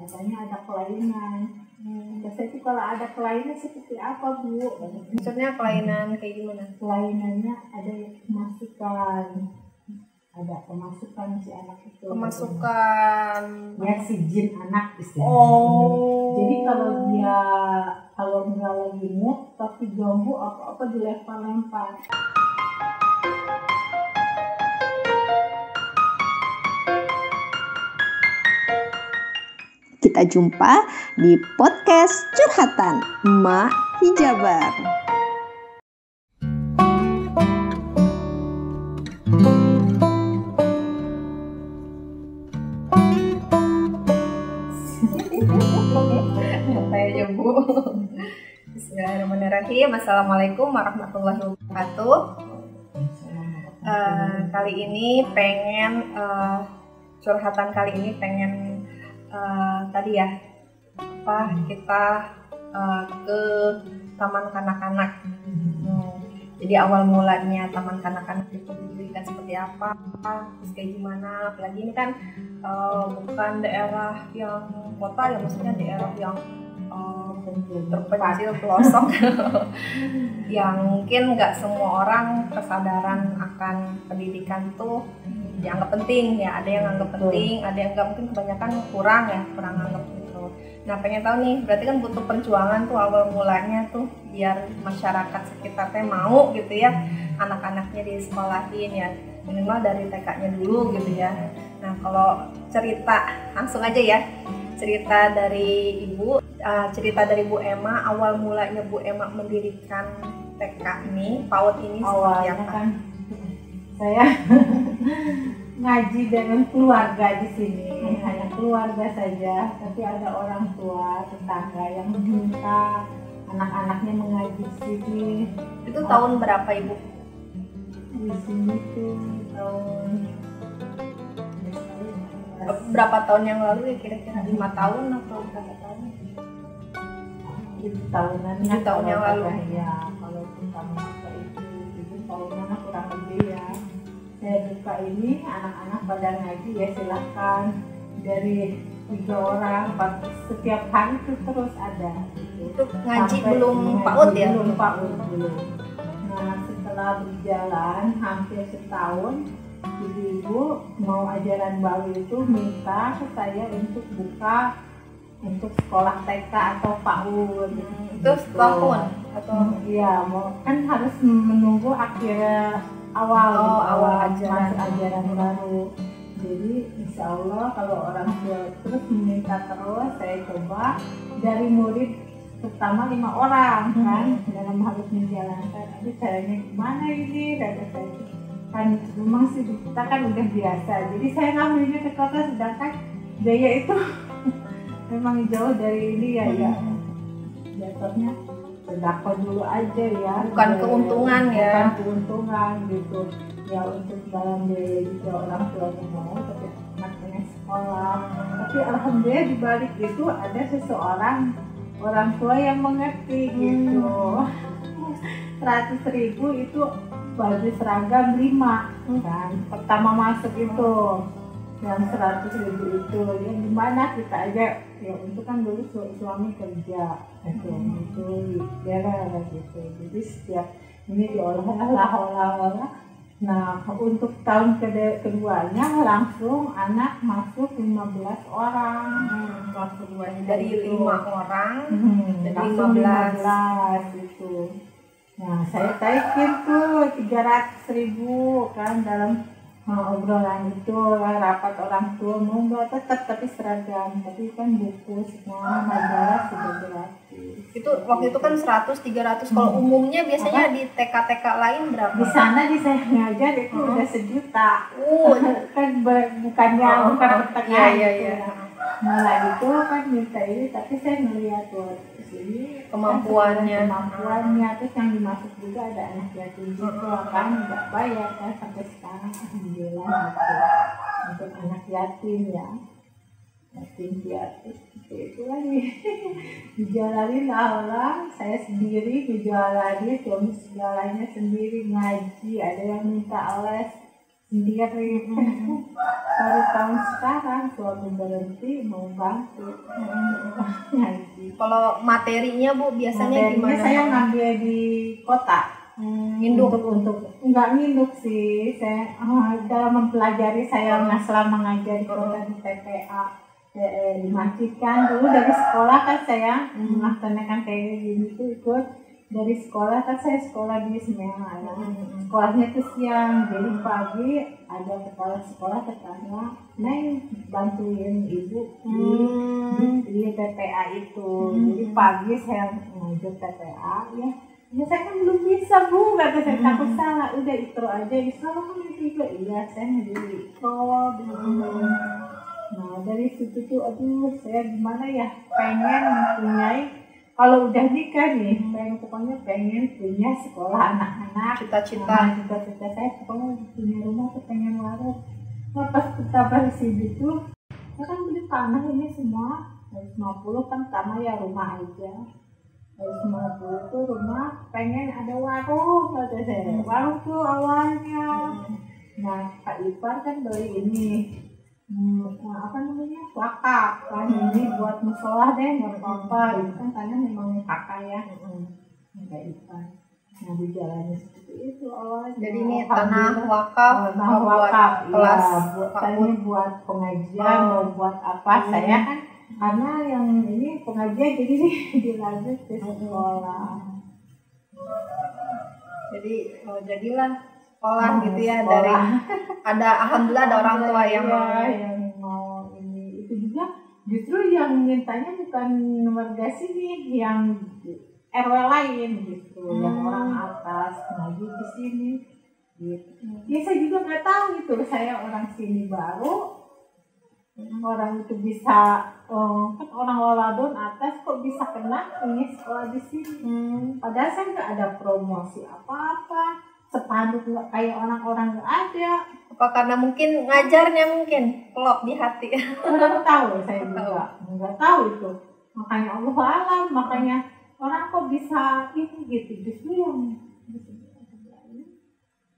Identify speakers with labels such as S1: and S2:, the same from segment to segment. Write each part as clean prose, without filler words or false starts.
S1: katanya ada kelainan. Saya itu kalau ada kelainan seperti apa Bu?
S2: Maksudnya kelainan kayak gimana?
S1: Kelainannya ada pemasukan si anak itu.
S2: Kemasukan
S1: Ya si jin anak istilahnya.
S2: Oh.
S1: Jadi kalau nggak lagi mood tapi ganggu apa-apa dilempar-lempar.
S3: Kita jumpa di podcast Curhatan Mak Hijabar.
S2: Santai aja Bu. Bismillahirrahmanirrahim. Assalamualaikum warahmatullahi wabarakatuh. Kali ini pengen curhatan kali ini pengen tadi ya kita ke taman kanak-kanak. Jadi awal mulanya taman kanak-kanak itu didirikan seperti apa, terus kayak gimana? Apalagi ini kan bukan daerah yang kota ya, maksudnya daerah yang terpencil pelosok yang mungkin nggak semua orang kesadaran akan pendidikan tuh dianggap penting ya, ada yang anggap penting, ada yang nggak, mungkin kebanyakan kurang anggap gitu. Nah pengen tahu nih, berarti kan butuh perjuangan tuh awal mulanya tuh biar masyarakat sekitar teh mau gitu ya anak-anaknya disekolahin ya, minimal dari TK-nya dulu gitu ya. Nah kalau cerita langsung aja ya, cerita dari Ibu, cerita dari Bu Emma, awal mulanya Bu Emma mendirikan TK ini, PAUD ini seperti apa?
S1: Kan saya ngaji dengan keluarga di sini, hanya keluarga saja, tapi ada orang tua tetangga yang meminta anak-anaknya mengaji di sini.
S2: Itu tahun berapa Ibu?
S1: Di sini tuh tahun
S2: berapa tahun yang lalu ya, kira-kira 5 tahun atau berapa tahun?
S1: 7 tahunan.
S2: 7 tahun yang lalu.
S1: Ya, kalau pertama masa itu 7 tahunan kurang lebih ya. Saya buka ini, anak-anak pada ngaji ya silahkan, dari 3 orang, setiap hari itu terus ada.
S2: Itu ngaji
S1: Sampai
S2: belum PAUD ya?
S1: Belum PAUD belum. Nah setelah berjalan hampir setahun, ibu mau ajaran baru itu minta ke saya untuk buka untuk sekolah TK atau PAUD.
S2: Itu setahun atau?
S1: Iya, mau kan harus menunggu akhir awal ajaran baru. Jadi insya Allah kalau orang tua terus meminta terus, saya coba dari murid pertama 5 orang kan dalam harus menjalankan. Tapi caranya gimana ini? Kata saya kan memang sih kita kan udah biasa. Jadi saya ngambilnya ke kota, sedangkan biaya itu memang jauh dari ini ya. Jatuhnya sedekah dulu aja ya,
S2: bukan keuntungan ya,
S1: bukan keuntungan gitu ya, untuk dalam biaya juga orang tuanya mau tapi anaknya sekolah. Tapi alhamdulillah di balik itu ada seseorang orang tua yang mengerti gitu. 100.000 itu baju seragam 5 kan pertama masuk itu, yang 100.000 itu ya gimana kita aja ya, untuk kan dulu suami kerja itu daerah gitu, jadi setiap ini diolah. Nah untuk tahun keduanya langsung anak masuk 15 orang.
S2: Kelas keduanya dari 5 orang
S1: jadi 15 itu. Nah saya taikin tuh 300.000 kan dalam obrolan itu, rapat orang tua mau nggak tetap tapi seragam, tapi kan buku semua majalah sudah gratis.
S2: Itu waktu itu kan 100-300. Kalau umumnya biasanya di TK-TK lain berapa?
S1: Di sana di saya ngajar itu udah 1 juta. Kan bukannya bukan pertengahan.
S2: Iya.
S1: Malah itu kan minta ini, tapi saya melihat ini
S2: kemampuannya,
S1: terus yang dimasuk juga ada anak yatim juga kan nggak bayar kan sampai sekarang alhamdulillah gitu. Untuk anak yatim ya, yatim piatu itu lagi dijalani Allah, saya sendiri dijalani, suami segalanya sendiri, ngaji, ada yang minta les sendiri. Baru tahun sekarang suami berhenti mau bantu ngaji.
S2: Kalau materinya Bu biasanya
S1: Materinya
S2: gimana?
S1: saya ngambil di kota.
S2: Nginduk.
S1: Untuk enggak nginduk sih, saya dalam mempelajari saya selama mengajar di kota di TPA di masjid kan. Dulu dari sekolah kan saya melaksanakan kayak gini tuh ikut dari sekolah kan. Saya sekolah di Semeru ya. Sekolahnya tuh siang, jadi pagi ada kepala sekolah tetangga Neng bantuin ibu di TPA itu. Jadi pagi saya ngajar TPA ya. Ya saya kan belum bisa Bu, kata saya takut salah. Udah itu aja, Islam kan itu iya saya jadi Nah dari situ tuh aduh saya gimana ya, pengen mempunyai, kalau udah nikah nih pengen punya sekolah anak-anak. Cita-cita saya pokoknya punya rumah tuh pengen warung. Nah pas kita bersih gitu saya kan beli tanah ini semua 150 kan sama ya rumah aja. 150 tuh rumah, pengen ada warung, kata saya. Warung tuh awalnya. Nah, Kak Ipar kan beli ini, apa namanya, wakaf kan, ini buat musola deh, nggak apa-apa. Itu kan tanah memang kakak ya, Kak Ipar. Nah, di jalannya seperti itu awalnya.
S2: Jadi ini tanah wakaf,
S1: buat
S2: kelas,
S1: buat pengajian, mau buat apa? Saya kan karena yang ini pengajian jadi dilanjut ke sekolah.
S2: Jadi jadilah sekolah gitu ya. Sekolah. Dari ada alhamdulillah ada orang tua yang
S1: mau ini. Itu juga justru yang mintanya bukan warga sini, yang RW lain gitu, yang orang atas ngaji di sini gitu. Ya saya juga nggak tahu gitu, saya orang sini baru. Orang itu bisa kan orang Waladon atas kok bisa kena ini sekolah di sini. Padahal saya nggak ada promosi apa-apa, sepanduk nggak kayak orang-orang nggak ada.
S2: Apa karena mungkin ngajarnya mungkin klop di hati?
S1: Nggak tahu, saya juga nggak tahu itu. Makanya Allah alam, makanya orang kok bisa ini gitu, justru yang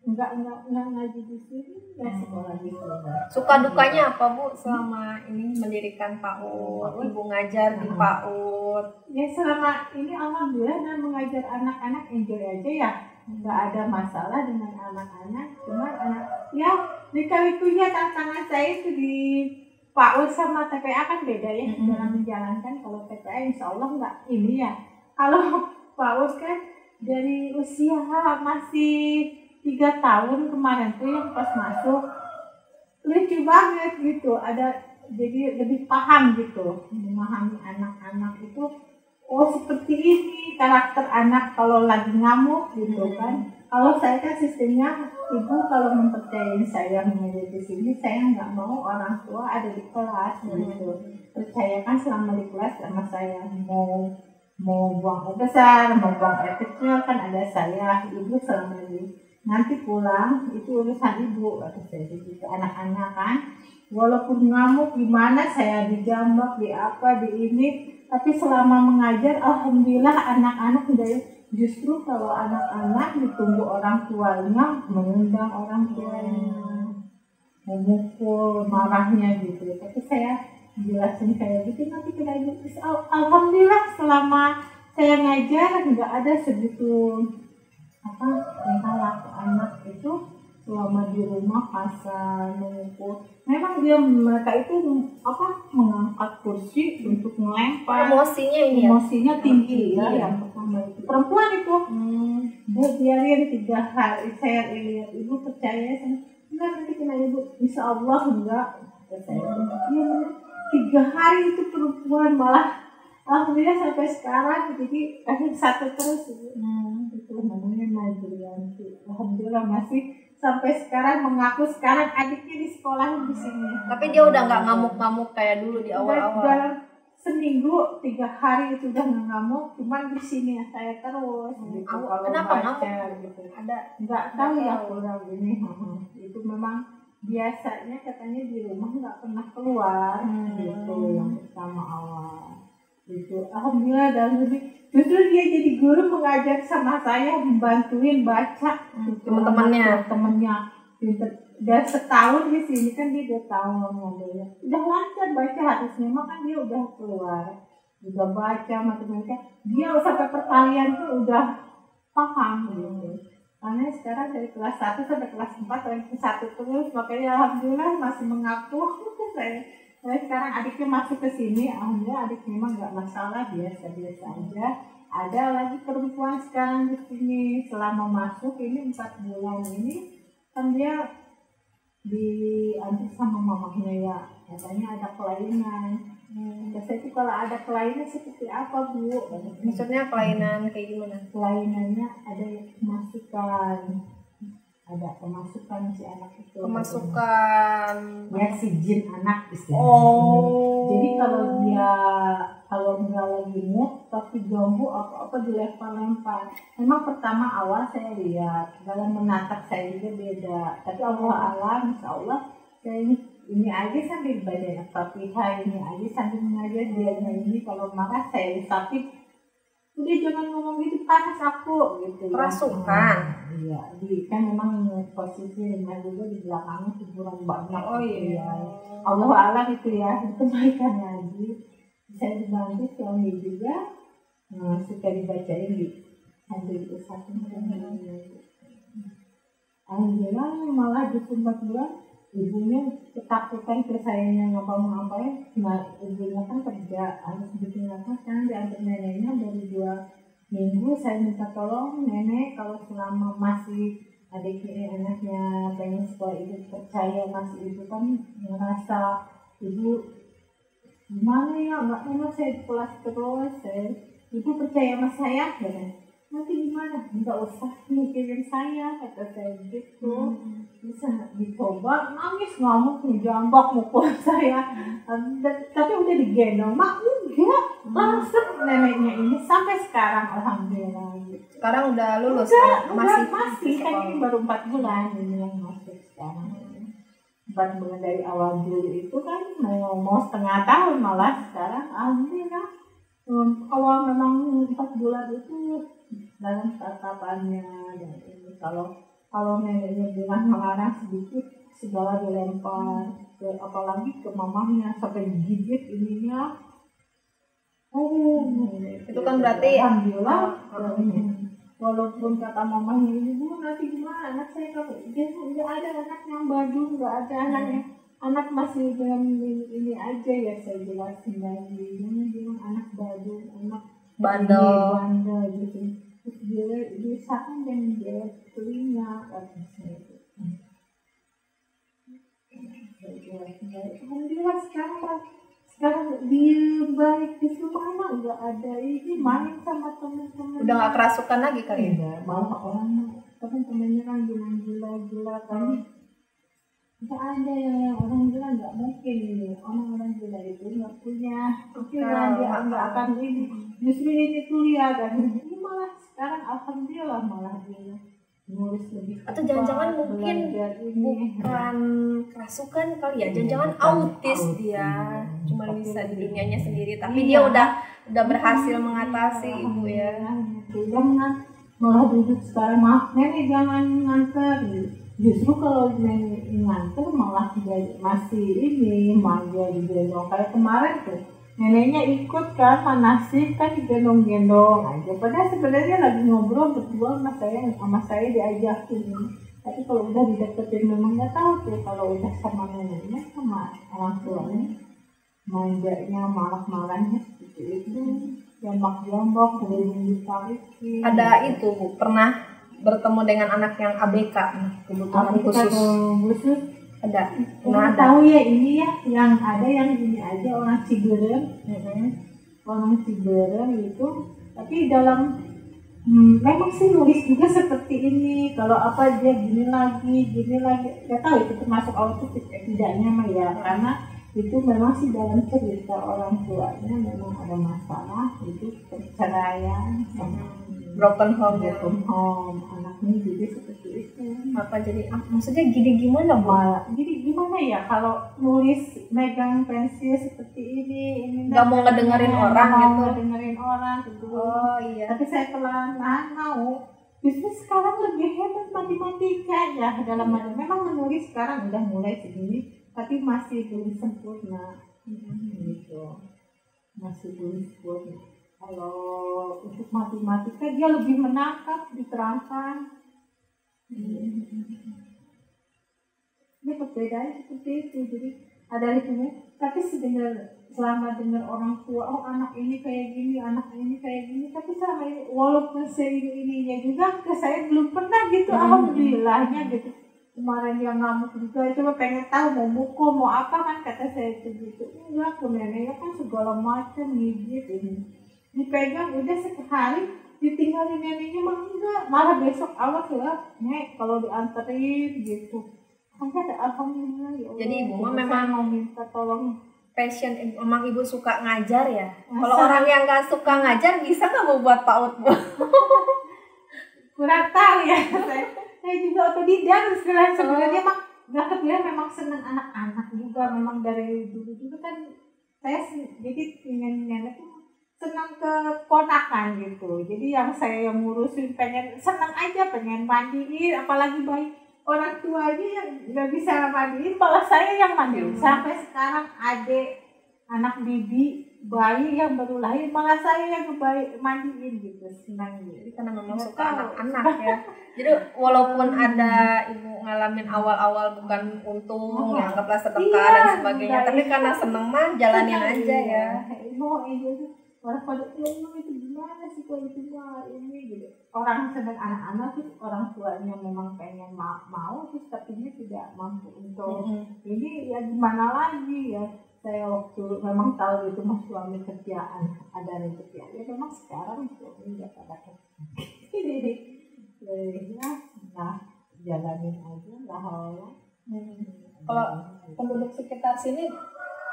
S1: enggak ngaji di sini ya sekolah gitu.
S2: Suka dukanya apa Bu selama ini mendirikan PAUD, Ibu ngajar di PAUD?
S1: Ya selama ini alhamdulillah dan mengajar anak-anak enjoy aja ya, nggak ada masalah dengan anak-anak. Cuma anak ya lika-likunya tantangan saya itu di PAUD sama TPA kan beda ya dalam menjalankan. Kalau TPA insya Allah nggak ini ya, kalau PAUD kan dari usia masih 3 tahun kemarin tuh yang pas masuk lucu banget gitu, ada jadi lebih paham gitu, memahami anak-anak itu seperti ini karakter anak kalau lagi ngamuk gitu kan. Kalau saya kan sistemnya ibu kalau mempercayai saya mengajar di sini, saya nggak mau orang tua ada di kelas gitu. Percayakan selama di kelas sama saya, mau buang air besar, mau buang air kecil kan ada saya, ibu selama di nanti pulang itu urusan ibu, kata saya gitu. Anak-anak kan walaupun ngamuk gimana saya dijambak di apa di ini, tapi selama mengajar alhamdulillah anak-anak justru kalau anak-anak ditunggu orang tuanya, mengundang orang tuanya, memukul marahnya gitu. Tapi saya jelasin kayak gitu nanti kena ibu. Alhamdulillah selama saya ngajar nggak ada segitu tingkah laku anak itu selama di rumah kasar, memukul. Memang mereka itu mengangkat kursi untuk melempar. Emosinya tinggi ya. Yang pertama itu perempuan itu biarin 3 hari saya lihat ibu percaya enggak nanti kena ibu, insya Allah enggak. Saya iya 3 hari itu perempuan malah alhamdulillah sampai sekarang jadi kasih 1 terus itu namanya Najrianti. Alhamdulillah masih sampai sekarang mengaku sekarang adiknya di sekolah di sini.
S2: Tapi dia udah nggak ngamuk-ngamuk kayak dulu di awal-awal.
S1: Dalam seminggu 3 hari itu udah nggak ngamuk, cuman di sini saya terus. Gitu.
S2: Kenapa ngamuk?
S1: Gitu. Ada nggak tahu ya kurang ini. Itu memang biasanya katanya di rumah nggak pernah keluar gitu yang pertama awal. Gitu. Alhamdulillah dan justru dia jadi guru mengajar sama saya, membantuin baca
S2: teman-temannya
S1: pinter udah setahun di sini kan dia 2 tahun ngambilnya. Udah lancar baca harusnya, memang kan dia udah keluar, udah baca matematika. Dia sampai perkalian tuh udah paham gitu. Karena sekarang dari kelas 1 sampai kelas 4 lagi 1 terus, makanya alhamdulillah masih mengaku saya. Nah, sekarang adiknya masuk ke sini, alhamdulillah adik memang nggak masalah, biasa-biasa aja. Ada lagi perempuan sekarang di sini, selama masuk ini 4 bulan ini kan dia diantar sama mamahnya ya, katanya ada kelainan. Biasanya itu kalau ada kelainan seperti apa Bu?
S2: Maksudnya kelainan kayak gimana?
S1: Kelainannya ada kemasukan, ada kemasukan si anak itu.
S2: Kemasukan.
S1: Ya si jin anak istilahnya.
S2: Oh.
S1: Jadi kalau nggak lagi mood tapi ganggu apa-apa dilempar-lempar. Memang pertama awal saya lihat dalam menatap saya juga beda. Tapi Allah alam, insya Allah saya ini aja sambil baca Fatihah, ini aja sambil mengajar dia ini kalau marah saya tapi udah jangan ngomong gitu panas aku gitu.
S2: Kerasukan.
S1: Iya, kan memang posisi rumah juga di belakangnya kuburan banyak.
S2: Oh
S1: gitu
S2: iya.
S1: Ya. Allah alam itu ya, itu kebaikan lagi. Saya dibantu suami juga, suka dibacain di sambil satu alhamdulillah malah di 4 bulan ibunya ketakutan ke sayanya ngapa-ngapain. Nah ibunya kan kerja harus bikin apa kan diantar neneknya dari 2 minggu. Saya minta tolong nenek kalau selama masih adiknya anaknya pengen sekolah itu percaya masih itu kan ngerasa ibu gimana ya nggak enak saya di kelas terus ibu percaya sama saya ya nanti gimana nggak usah mikirin saya kata saya gitu. Bisa dicoba nangis ngamuk ngejambak mukul saya. Tapi udah digendong mak enggak langsung neneknya ini sampai sekarang alhamdulillah gitu.
S2: Sekarang udah lulus
S1: masih kan ini baru 4 bulan ini yang masuk sekarang. 4 bulan dari awal dulu itu kan mau setengah tahun malah sekarang alhamdulillah. Awal memang 4 bulan itu dalam tatapannya dan ini kalau neneknya bilang mengarang sedikit segala dilempar apalagi ke mamahnya sampai gigit ininya.
S2: Itu kan berarti
S1: alhamdulillah. Walaupun kata mamahnya ibu nanti gimana anak saya kalau dia nggak ada anak yang badung, nggak ada anaknya anak masih dengan ini aja ya saya jelasin lagi ini bilang anak badung anak bandel gitu. Dia sakit dan dia telinga alhamdulillah sekarang dia baik di rumah nggak ada ini main sama teman-teman
S2: udah nggak kerasukan lagi kali
S1: ya malah orang teman-temannya kan bilang gila kan nggak ada yang orang gila nggak mungkin ini orang gila itu nggak punya pikiran dia nggak akan ini justru ini kuliah kan ini malah sekarang alhamdulillah malah dia nulis lebih
S2: atau jangan-jangan mungkin bukan kerasukan kali ya jangan-jangan autis dia cuma bisa di dunianya sendiri tapi dia udah berhasil mengatasi ibu ya
S1: jangan malah duduk sekarang maaf nenek jangan nganter justru kalau nenek nganter malah masih ini manja digendong kayak kemarin tuh neneknya ikut kan manasik kan digendong-gendong aja padahal sebenarnya lagi ngobrol berdua sama saya diajakin tapi kalau udah dideketin memang nggak tahu tuh kalau udah sama neneknya sama orang tuanya manjanya marah-marahnya seperti itu jambak-jambak belum ditarikin.
S2: Ada itu Bu pernah bertemu dengan anak yang ABK kebutuhan khusus ada
S1: pernah tahu ya ini ya yang ada yang ini aja orang Ciberem orang Ciberem itu tapi dalam memang sih nulis juga seperti ini kalau apa dia gini lagi nggak tahu itu termasuk autis tidaknya mah ya karena itu memang sih dalam cerita orang tuanya memang ada masalah itu perceraian
S2: broken home
S1: anaknya juga seperti itu
S2: apa jadi maksudnya gimana
S1: malah jadi gimana ya kalau nulis megang pensil seperti ini
S2: nggak mau ngedengerin orang gitu
S1: ngedengerin orang gitu
S2: oh iya
S1: tapi saya pelan mau Justru sekarang lebih hebat matematika ya dalam memang menulis sekarang udah mulai segini tapi masih belum sempurna gitu, masih belum sempurna. Kalau untuk matematika dia lebih menangkap, diterangkan. Ini perbedaannya seperti itu. Jadi ada ritme, tapi selama dengar orang tua, oh anak ini kayak gini, anak ini kayak gini, tapi selama ini walaupun ininya juga ke saya belum pernah gitu, alhamdulillahnya gitu. Kemarin yang ngamuk juga, coba pengen tahu mau mukul mau apa kan kata saya itu gitu. Enggak, ke neneknya kan segala macam gigit ini. Dipegang udah sekali, ditinggalin neneknya mah enggak, malah besok awas ya, nek kalau dianterin gitu. Ada alhamdulillah ya Allah.
S2: Jadi ibu mah memang
S1: mau minta tolong
S2: passion, memang ibu suka ngajar ya. Kalau orang yang nggak suka ngajar bisa nggak mau buat PAUD bu?
S1: Kurang tahu ya. Saya juga otodidak sebenarnya mah nggak kebiasaan, memang senang anak-anak juga, memang dari dulu kan saya jadi ingin nenek tuh senang ke ponakan gitu. Jadi yang saya yang ngurusin pengen senang aja, pengen mandiin, apalagi bayi. Orang tuanya yang nggak bisa mandiin, malah saya yang mandiin. Sampai sekarang anak bibi bayi yang baru lahir malah saya yang mandiin gitu, senang gitu.
S2: Jadi karena memang suka anak-anak ya. Jadi walaupun ada ibu ngalamin awal-awal bukan untung, ya anggaplah sedekah dan sebagainya, tapi karena seneng mah jalanin aja ya.
S1: Orang pada itu gimana sih kalau itu mah ini gitu. Orang sedang anak-anak tuh orang tuanya memang pengen mau terus tapi dia tidak mampu untuk ini ya gimana lagi ya. Saya waktu memang tahu itu mas suami kerjaan ada rezeki ya memang sekarang suami nggak pada jadi ya nah jalanin aja lah.
S2: Kalau penduduk sekitar sini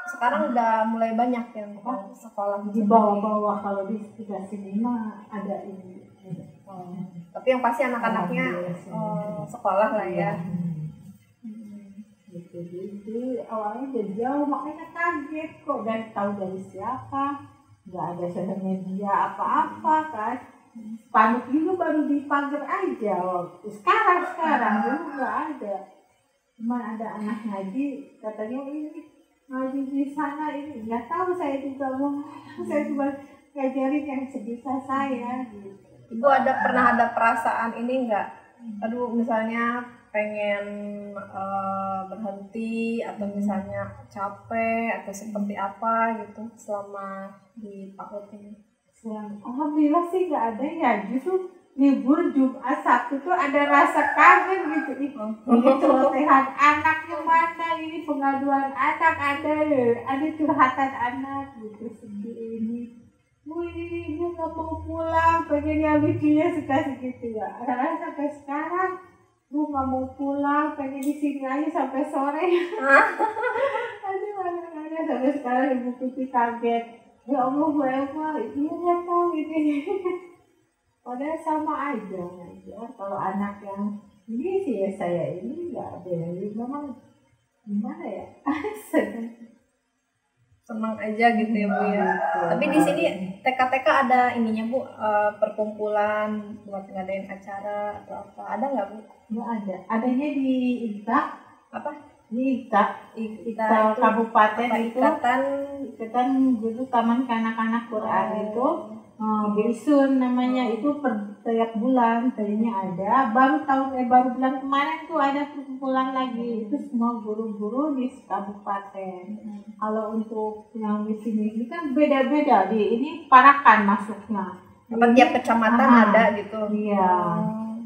S2: sekarang udah mulai banyak yang sekolah
S1: di bawah-bawah, kalau di sekitar sini mah ada ini.
S2: Tapi yang pasti anak-anaknya sekolah lah ya.
S1: Jadi awalnya udah jauh, makanya kaget kok dan tahu dari siapa, nggak ada sosial media apa-apa kan. Spanduk juga baru di pagar aja waktu sekarang dulu nggak ada, cuma ada anak ngaji katanya ini ngaji di sana ini, nggak tahu saya juga saya cuma ngajarin yang sebisa saya gitu.
S2: Ibu pernah ada perasaan ini nggak? Aduh misalnya pengen berhenti atau misalnya capek atau seperti apa gitu selama di PAUD ini?
S1: Alhamdulillah sih nggak ada ya, justru libur Jumat Sabtu tuh ada rasa kangen gitu. Ini celotehan anaknya mana, ini pengaduan anak ada curhatan anak gitu sedih ini. Wih, dia nggak mau pulang, pengen yang lucunya suka segitu ya. Anak-anak sampai sekarang, bu nggak mau pulang, pengen di sini aja sampai sore. Aduh, anak-anak sampai sekarang ibu Putih kaget. Ya Allah, Bu Elma, dia nggak tahu ini. Padahal sama aja. Kalau anak yang ini sih ya saya ini nggak ada. Memang gimana ya?
S2: Senang aja gitu ya Bu ya. Tapi di sini TK-TK ada ininya Bu, perkumpulan buat ngadain acara atau apa? Ada nggak Bu?
S1: Nggak ada. Adanya di IKTA.
S2: Apa?
S1: Di IKTA Kabupaten itu. Ikatan dulu Taman Kanak-kanak Quran itu. Bisun namanya, itu per tiap bulan tadinya ada, baru bulan kemarin tuh ada perkumpulan lagi, itu semua guru-guru di kabupaten. Kalau untuk yang di sini kan beda-beda, ini Parakan masuknya.
S2: Tiap kecamatan ada gitu.
S1: Iya.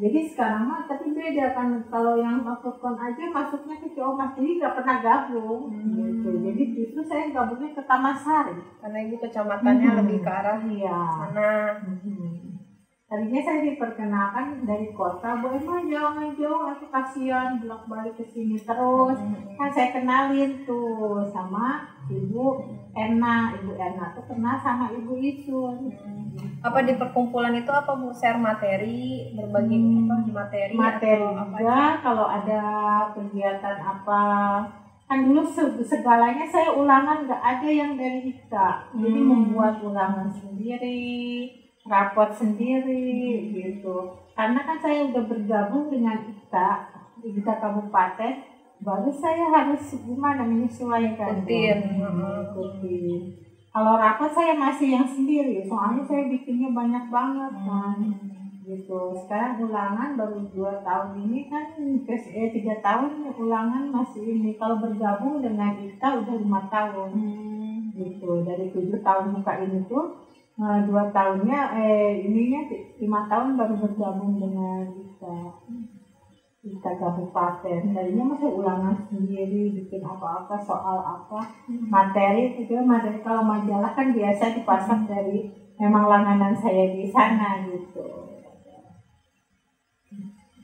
S1: Jadi sekarang mah tapi beda kan, kalau yang Pekon aja masuknya ke Ciomas, jadi nggak pernah gabung gitu. Jadi justru saya gabungnya ke Taman Sari
S2: karena ibu kecamatannya lebih ke arah sana.
S1: Tadinya saya diperkenalkan dari kota, Bu Emma jangan jauh, aku kasihan bolak-balik ke sini terus. Kan saya kenalin tuh sama Ibu Erna tuh kenal sama Ibu Isun.
S2: Apa di perkumpulan itu apa Bu, share materi, berbagi materi
S1: juga kalau ada kegiatan apa. Kan dulu segalanya saya ulangan, nggak ada yang dari kita, jadi membuat ulangan sendiri. rapot sendiri gitu. Karena kan saya udah bergabung dengan IKTA Kabupaten, baru saya harus gimana menyesuaikan. Ikutin. Kalau rapot saya masih yang sendiri, soalnya saya bikinnya banyak banget kan. Gitu. Sekarang ulangan baru 2 tahun ini kan, 3 tahun ulangan masih ini. Kalau bergabung dengan IKTA udah 5 tahun. Gitu. Dari 7 tahun buka ini tuh 2 tahunnya ininya 5 tahun baru bergabung dengan IKTA Kabupaten. Tadinya masih ulangan sendiri, bikin apa-apa, soal apa, materi kalau majalah kan biasa dipasang dari memang langganan saya di sana gitu.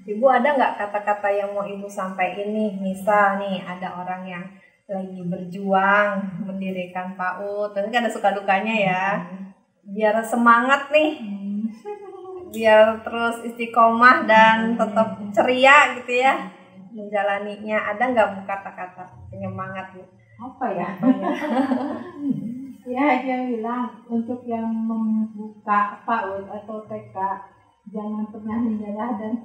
S2: Ibu ada nggak kata-kata yang mau Ibu sampaikan nih? Misal nih ada orang yang lagi berjuang mendirikan PAUD, tapi kan ada suka dukanya ya. Biar semangat nih, biar terus istiqomah dan tetap ceria gitu ya menjalaninya. Ada nggak Bu kata-kata penyemangat Bu?
S1: Apa ya? Ya dia bilang untuk yang membuka PAUD atau TK jangan pernah menyerah dan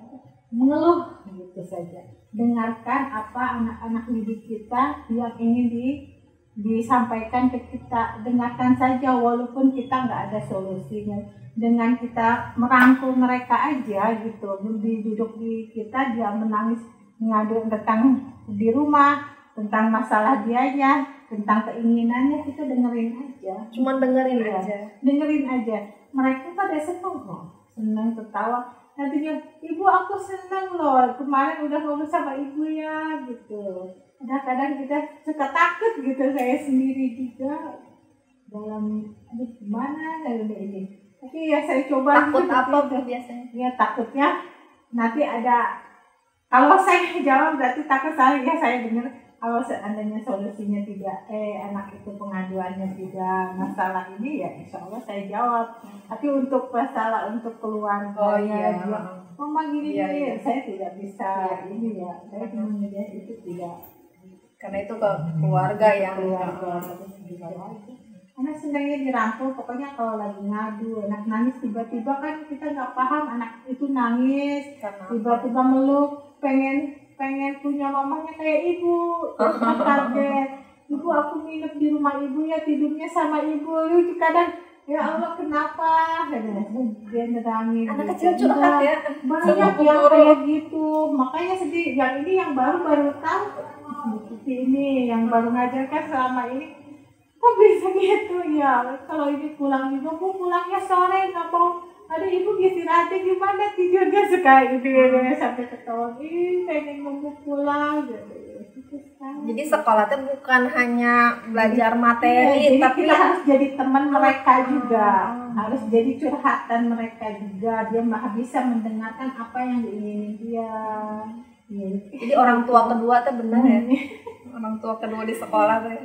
S1: mengeluh gitu saja. Dengarkan apa anak-anak didik kita yang ingin disampaikan ke kita, dengarkan saja walaupun kita nggak ada solusinya. Dengan kita merangkul mereka aja gitu, duduk di kita, dia menangis mengadu tentang di rumah, tentang masalah dianya, tentang keinginannya, kita dengerin aja.
S2: Cuman dengerin aja.
S1: Dengerin aja. Mereka pada senang kok, senang ketawa. Nantinya, ibu aku senang loh, kemarin udah ngomong sama ibu ya gitu. Kadang-kadang kita suka takut gitu, saya sendiri juga dalam gimana dalam ini. Tapi ya saya coba.
S2: Takut apa Bu biasanya?
S1: Ya takutnya nanti ada, kalau saya jawab berarti takut saya dengar. Kalau seandainya solusinya tidak, anak itu pengaduannya tidak masalah ini, ya insya Allah saya jawab. Tapi untuk masalah untuk keluarganya, mama gini, saya tidak bisa ini ya. Saya melihat itu tidak.
S2: Karena itu ke keluarga yang
S1: Anak senangnya dirangkul, pokoknya kalau lagi ngadu, anak nangis tiba-tiba kan kita nggak paham anak itu nangis, tiba-tiba meluk, pengen punya mamanya kayak ibu, kaget. Ibu aku nginep di rumah ibu ya, tidurnya sama ibu. Kadang ya Allah kenapa? Dia nerangin.
S2: Anak kecil curhat ya.
S1: Banyak yang kayak gitu. Makanya sedih. Yang ini yang baru tahu. Ini yang baru ngajarkan selama ini. Kok bisa gitu ya? Kalau ini pulang juga, aku pulangnya sore nggak mau. Ada ibu istirahatnya gimana, tidurnya sekali gitu sampai ketawa, pengen nunggu pulang gitu.
S2: Jadi sekolah itu bukan hanya belajar materi,
S1: tapi kita harus jadi teman mereka juga, harus jadi curhatan mereka juga. Dia bisa mendengarkan apa yang diinginin dia.
S2: Jadi orang tua kedua tuh benar ya, orang tua kedua di sekolah tuh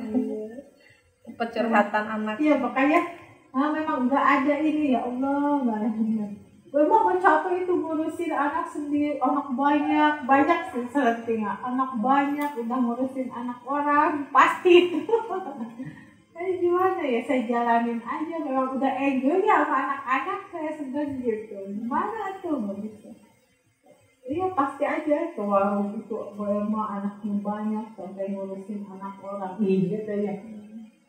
S2: pencurhatan anak.
S1: Iya makanya memang nggak ada ini ya Allah, nggak ada. Memang capek itu ngurusin anak sendiri, anak banyak sih selentingan, anak banyak udah ngurusin anak orang pasti itu. Tapi gimana ya, saya jalanin aja, memang udah enjoy ya sama anak-anak, saya sedang gitu. Gimana tuh begitu? Iya pasti aja ke warung itu, memang anaknya banyak sampai ngurusin anak orang, gitu ya.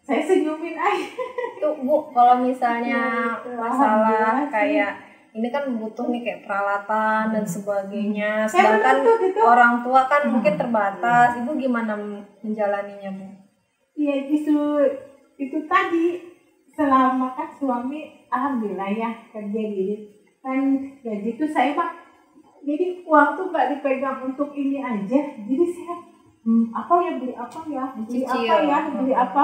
S1: Saya senyumin aja.
S2: Tuh Bu, kalau misalnya masalah kayak ini kan butuh nih kayak peralatan dan sebagainya. Sedangkan orang tua kan mungkin terbatas. Ibu gimana menjalaninya Bu?
S1: Iya itu tadi selama kan suami alhamdulillah ya kerja gitu kan gaji itu saya mah jadi uang tuh nggak dipegang untuk ini aja. Jadi saya beli apa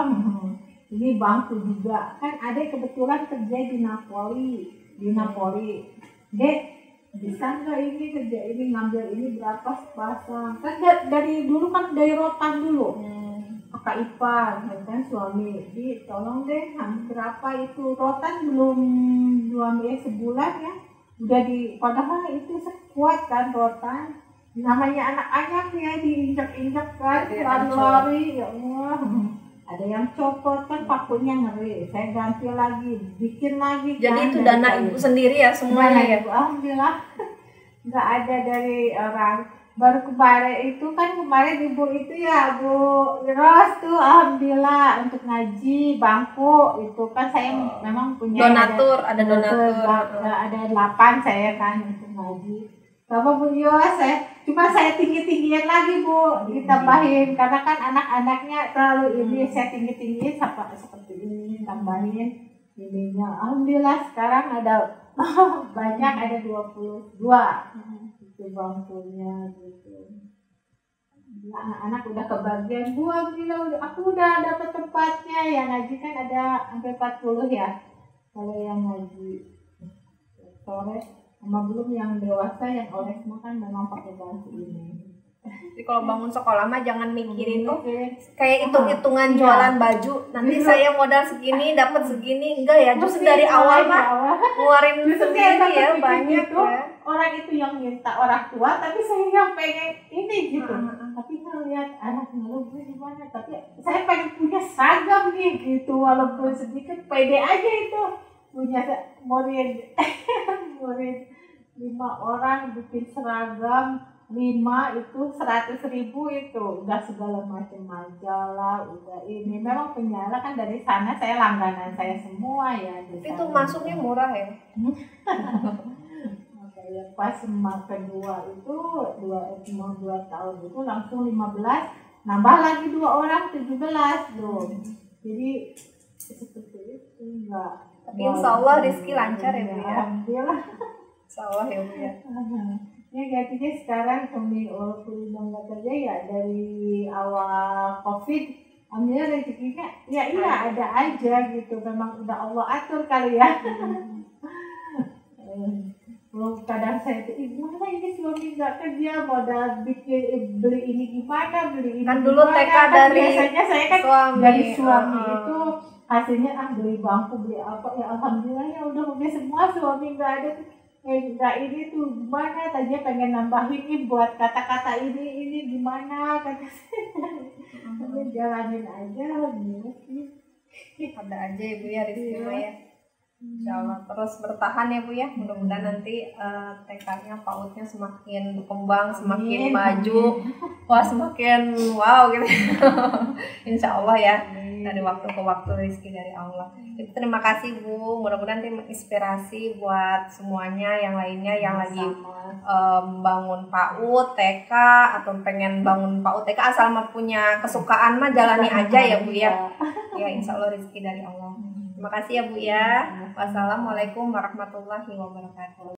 S1: ini bangku juga kan ada kebetulan kerja di Napoli Dek bisa nggak ini kerja ini ngambil ini berapa sepasang kan dari dulu kan dari rotan dulu kakak ipar kan suami jadi tolong deh berapa itu rotan belum 2 sebulan ya udah padahal itu sekuat kan rotan namanya anak-anak ya diinjak-injak kan lari-lari ya Allah ada yang copot kan pakunya ngeri, saya ganti lagi, bikin lagi.
S2: Jadi
S1: kan,
S2: itu
S1: dari
S2: dana
S1: kayu.
S2: ibu sendiri ya semuanya ya?
S1: Ibu, alhamdulillah nggak ada dari orang. Baru kemarin ibu itu ya Bu Ros tuh alhamdulillah untuk ngaji bangku itu kan saya memang punya
S2: ada donatur.
S1: Ada 8 saya kan untuk ngaji. Sama Bu Yos cuma saya tinggiin lagi Bu, ditambahin karena kan anak-anaknya terlalu ini saya tinggiin seperti ini, tambahin ininya. Alhamdulillah sekarang ada banyak, ada 22 itu bangkunya gitu. Anak-anak udah kebagian, Bu alhamdulillah aku udah dapat tempatnya. Yang ngaji kan ada sampai 40 ya kalau yang ngaji sore, sama belum yang dewasa yang oleh semua kan memang pakai bangku ini.
S2: Jadi kalau bangun sekolah mah jangan mikirin kayak hitung-hitungan jualan baju. Nanti saya modal segini dapat segini, enggak ya. Justru dari awal mah ngeluarin sendiri ya banyak
S1: gitu.
S2: ya.
S1: Orang itu yang minta orang tua, tapi saya yang pengen ini gitu. Tapi ngeliat anak ngeluh gimana, tapi saya pengen punya seragam nih gitu, walaupun sedikit pede aja itu punya murid 5 orang bikin seragam 5 itu 100.000 itu udah segala macam majalah, udah ini memang penyala kan dari sana saya langganan saya semua ya.
S2: Itu masuknya murah ya.
S1: Makanya pas kedua itu 2 tahun itu langsung 15, nambah lagi 2 orang 17 loh. Jadi seperti itu enggak.
S2: Tapi insya Allah rezeki lancar ya Bu ya.
S1: Alhamdulillah.
S2: Insya Allah ya Bu ya.
S1: Ya gantinya sekarang kami walaupun nggak kerja ya dari awal COVID, alhamdulillah rezekinya ya iya ada aja gitu, memang udah Allah atur kali ya. Kadang saya tuh gimana ini suami nggak kerja, modal bikin beli ini gimana, beli ini
S2: kan dulu TK
S1: kan
S2: dari
S1: biasanya saya kan
S2: suami,
S1: dari suami itu hasilnya beli bangku beli apa ya alhamdulillah ya udah punya semua, suami nggak ada nggak ini tuh gimana, tadinya pengen nambahin ini buat kata-kata ini gimana kata saya. Jalanin aja gitu.
S2: Ada aja ya Bu ya rezeki mah ya. Insya Allah terus bertahan ya Bu ya, mudah-mudahan nanti TK-nya PAUD-nya semakin berkembang, semakin maju, wah semakin wow gitu. Insya Allah ya, dari waktu ke waktu rezeki dari Allah. Itu terima kasih Bu, mudah-mudahan nanti menginspirasi buat semuanya yang lainnya yang lagi bangun PAUD TK atau pengen bangun PAUD TK asal mah punya kesukaan mah jalani aja ya Bu ya. Ya insya Allah rezeki dari Allah. Terima kasih ya Bu ya. Wassalamualaikum warahmatullahi wabarakatuh.